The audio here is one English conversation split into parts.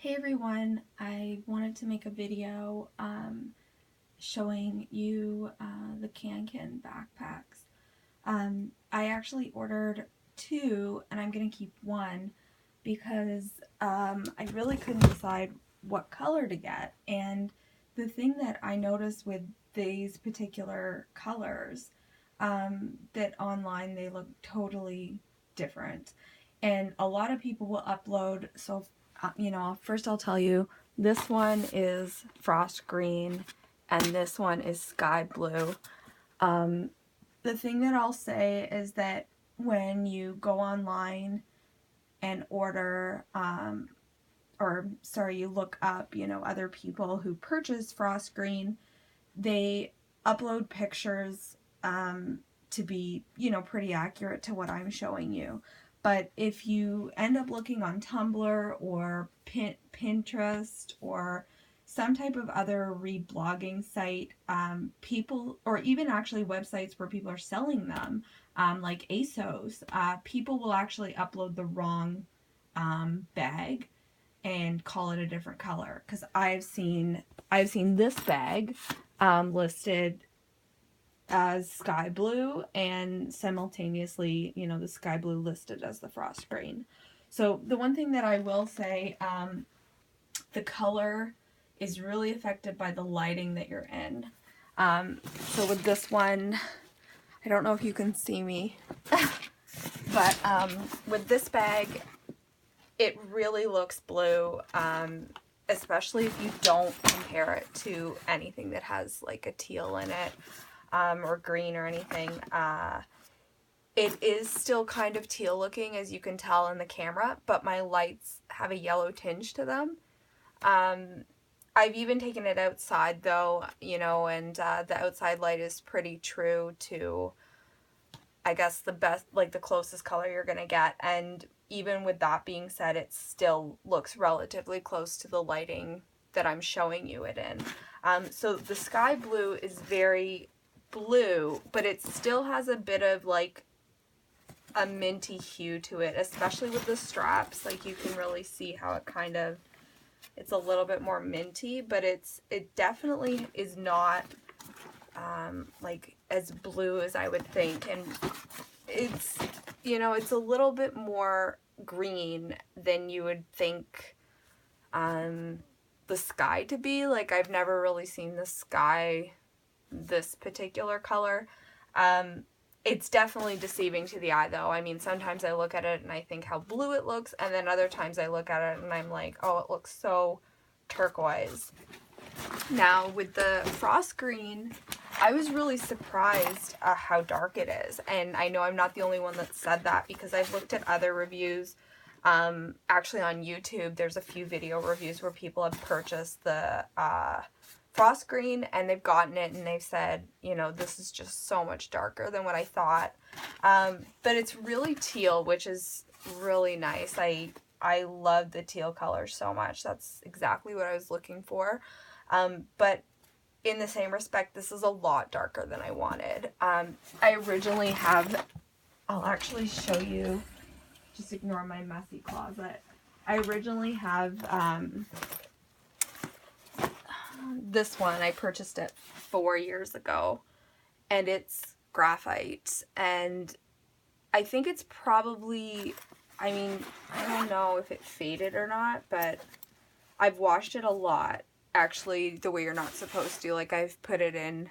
Hey everyone, I wanted to make a video showing you the Kanken backpacks. I actually ordered two and I'm going to keep one because I really couldn't decide what color to get. And the thing that I noticed with these particular colors, that online they look totally different. And a lot of people will upload, so first I'll tell you, this one is frost green and this one is sky blue. The thing that I'll say is that when you go online and order, you look up, other people who purchase frost green, they upload pictures to be, pretty accurate to what I'm showing you. But if you end up looking on Tumblr or Pinterest or some type of other reblogging site, people, or even actually websites where people are selling them, like ASOS, people will actually upload the wrong bag and call it a different color. Because I've seen this bag listed as sky blue and simultaneously, the sky blue listed as the frost green. So the one thing that I will say, the color is really affected by the lighting that you're in. So with this one, I don't know if you can see me, but with this bag, it really looks blue, especially if you don't compare it to anything that has like a teal in it. Or green or anything. It is still kind of teal looking, as you can tell in the camera, but my lights have a yellow tinge to them. I've even taken it outside though, and the outside light is pretty true to, I guess, the best, like the closest color you're gonna get. And even with that being said, it still looks relatively close to the lighting that I'm showing you it in. So the sky blue is very blue, but it still has a bit of like a minty hue to it, especially with the straps. Like you can really see how it kind of, it's a little bit more minty, but it definitely is not like as blue as I would think. And it's, it's a little bit more green than you would think the sky to be. Like I've never really seen the sky this particular color. It's definitely deceiving to the eye though. I mean, sometimes I look at it and I think how blue it looks, and then other times I look at it and I'm like, oh, it looks so turquoise. Now with the frost green, I was really surprised at how dark it is, and I know I'm not the only one that said that, because I've looked at other reviews. Actually on YouTube there's a few video reviews where people have purchased the frost green and they've gotten it and they've said, this is just so much darker than what I thought. But it's really teal, which is really nice. I love the teal color so much. That's exactly what I was looking for. But in the same respect, this is a lot darker than I wanted. I originally have, I'll actually show you, just ignore my messy closet. I originally have this one. I purchased it 4 years ago, and it's graphite, and I think it's probably, I mean, I don't know if it faded or not, but I've washed it a lot, actually, the way you're not supposed to. Like, I've put it in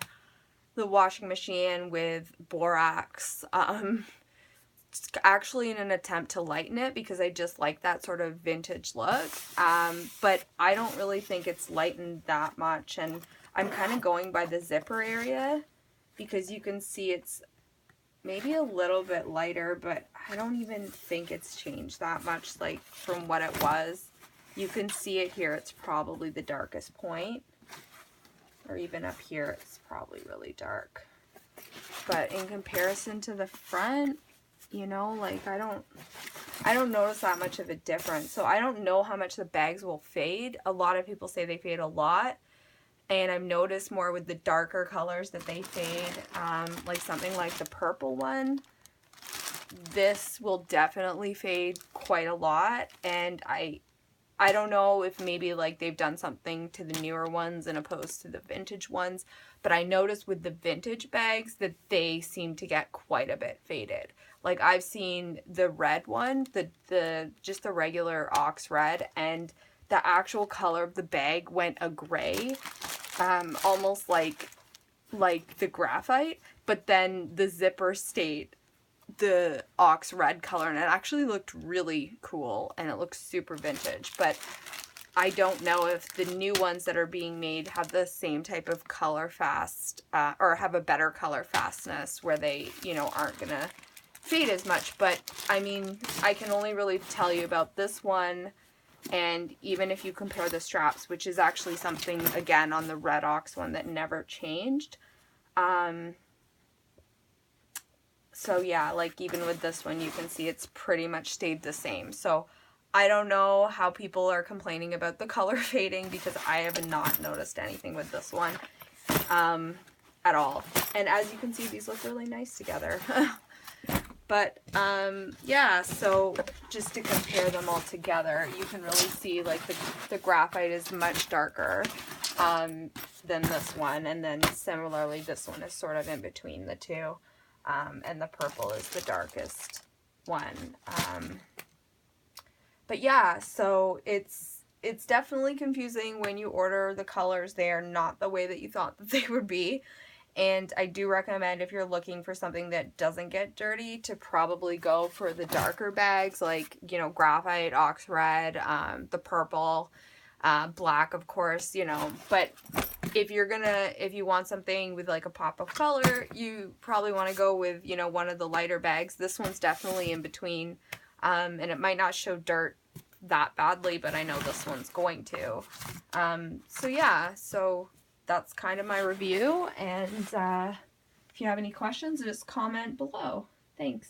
the washing machine with borax, actually in an attempt to lighten it, because I just like that sort of vintage look, but I don't really think it's lightened that much. And I'm kind of going by the zipper area, because you can see it's maybe a little bit lighter, but I don't even think it's changed that much, like from what it was. You can see it here, it's probably the darkest point, or even up here it's probably really dark, but in comparison to the front, like I don't notice that much of a difference. So I don't know how much the bags will fade. A lot of people say they fade a lot, and I've noticed more with the darker colors that they fade. Like something like the purple one, this will definitely fade quite a lot, and I I don't know if maybe like they've done something to the newer ones in opposed to the vintage ones, but I noticed with the vintage bags that they seem to get quite a bit faded. Like I've seen the red one, the just the regular ox red, and the actual color of the bag went a gray, almost like the graphite, but then the zipper stayed the ox red color, and it actually looked really cool, and it looks super vintage. But I don't know if the new ones that are being made have the same type of color fast, or have a better color fastness where they, you know, aren't gonna fade as much. But I mean, I can only really tell you about this one. And even if you compare the straps, which is actually something, again, on the red ox one that never changed. So yeah, like even with this one, you can see it's pretty much stayed the same. So I don't know how people are complaining about the color fading, because I have not noticed anything with this one at all. And as you can see, these look really nice together. But yeah, so just to compare them all together, you can really see like the graphite is much darker than this one, and then similarly this one is sort of in between the two, and the purple is the darkest one. But yeah, so it's definitely confusing when you order the colors. They are not the way that you thought that they would be. And I do recommend, if you're looking for something that doesn't get dirty, to probably go for the darker bags, like, you know, graphite, ox red, the purple, black, of course, you know. But if you want something with like a pop of color, you probably want to go with, you know, one of the lighter bags. This one's definitely in between, and it might not show dirt that badly, but I know this one's going to. So yeah, so that's kind of my review, and if you have any questions, just comment below. Thanks.